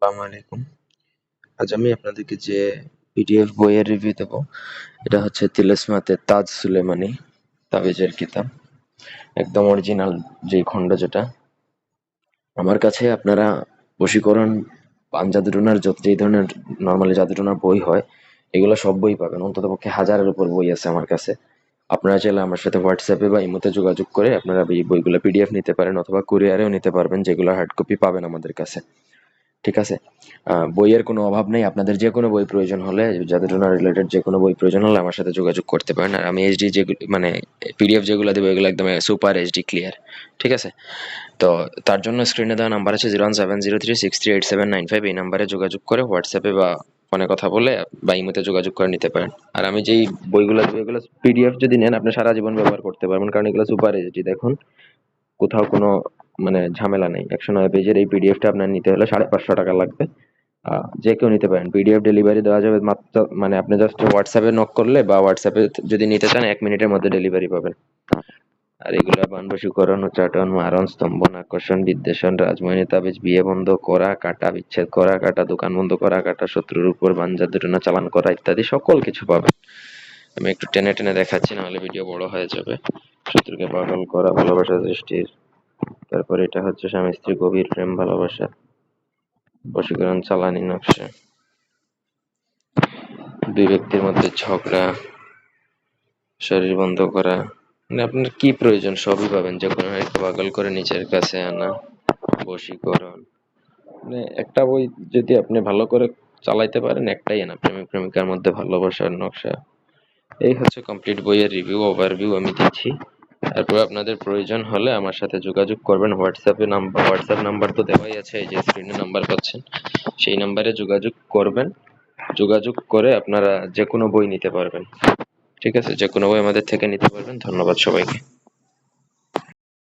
আসসালামু আলাইকুম। আজ আমি আপনাদেরকে যে পিডিএফ বইয়ের রিভিউ দেবো, এটা হচ্ছে তিলাসমাতের তাজ সুলেমানি তাবিজের কিতাব, একদম অরিজিনাল যে খণ্ড যেটা। আমার কাছে আপনারা বশীকরণ, পান জাদুটোনার যত যেই ধরনের নর্মালি জাদুটোনার বই হয়, এগুলো সব বই পাবেন। অন্ততপক্ষে 1000-এর উপর বই আছে আমার কাছে। আপনারা চাইলে আমার সাথে হোয়াটসঅ্যাপে বা ইমোতে যোগাযোগ করে আপনারা এই বইগুলো পিডিএফ নিতে পারেন, অথবা কুরিয়ারেও নিতে পারবেন, যেগুলো হার্ড কপি পাবেন আমাদের কাছে। ঠিক আছে? বইয়ের কোনো অভাব নেই। আপনাদের যে কোনো বই প্রয়োজন হলে, জাদুটোনা রিলেটেড যে কোনো বই প্রয়োজন হলে আমার সাথে যোগাযোগ করতে পারেন। আর আমি এইচডি যেগুলো মানে পিডিএফ যেগুলো দেবো, এগুলো একদম সুপার এইচডি ক্লিয়ার। ঠিক আছে? তো তার জন্য স্ক্রিনে দেওয়া নাম্বার আছে 01703638795, এই নাম্বারে যোগাযোগ করে হোয়াটসঅ্যাপে বা ফোনে কথা বলে বা ইমোতে যোগাযোগ করে নিতে পারেন। আর আমি যেই বইগুলো দেবো, এগুলো পিডিএফ যদি নেন আপনি সারা জীবন ব্যবহার করতে পারবেন, কারণ এগুলো সুপার এইচডি। দেখুন, কোথাও কোনো ঝামেলা নেই। 109 পেজের এই পিডিএফটা আপনার নিতে হলে 550 টাকা লাগবে। যে কেউ নিতে পারেন। পিডিএফ ডেলিভারি দেওয়া যাবে মাত্র, আপনি জাস্ট হোয়াটসঅ্যাপে নক করলে বা হোয়াটসঅ্যাপে যদি নিতে চান 1 মিনিটের মধ্যে ডেলিভারি পাবেন। আর এগুলো বানবশীকরণ, উচ্চাটন, মারণ, স্তম্ভন, আকর্ষণ, বিদ্বেষণ, রাজমণি তাবিজ, বিয়ে বন্ধ করা, কাটা, বিচ্ছেদ করা, কাটা, দোকান বন্ধ করা, কাটা, শত্রুর উপর বানজা দুটনা চালান করা ইত্যাদি সকল কিছু পাবেন। আমি একটু টেনে টেনে দেখাচ্ছি, নাহলে ভিডিও বড় হয়ে যাবে। শত্রুকে পাগল করা, ভালোবাসা সৃষ্টির, তারপর এটা হচ্ছে স্বামী স্ত্রী গভীর প্রেম ভালোবাসা, বশীকরণ, চালানি নকশা, দুই ব্যক্তির মধ্যে ঝগড়া, শরীর বন্ধ করা, আপনার কি প্রয়োজন সবই পাবেন। যে কোনো একটা পাগল করে নিচের কাছে আনা, বশীকরণ। একটা বই যদি আপনি ভালো করে চালাইতে পারেন, একটাই না, প্রেমিক প্রেমিকার মধ্যে ভালোবাসার নকশা। এই হচ্ছে কমপ্লিট বইয়ের রিভিউ, ওভারভিউ আমি দিচ্ছি। তারপর আপনাদের প্রয়োজন হলে আমার সাথে যোগাযোগ করবেন। হোয়াটসঅ্যাপ নাম্বার তো দেওয়াই আছে, এই যে স্ক্রিনে নাম্বার পাচ্ছেন, সেই নাম্বারে যোগাযোগ করবেন। যোগাযোগ করে আপনারা যে কোনো বই নিতে পারবেন। ঠিক আছে? যে কোনো বই আমাদের থেকে নিতে পারবেন। ধন্যবাদ সবাইকে।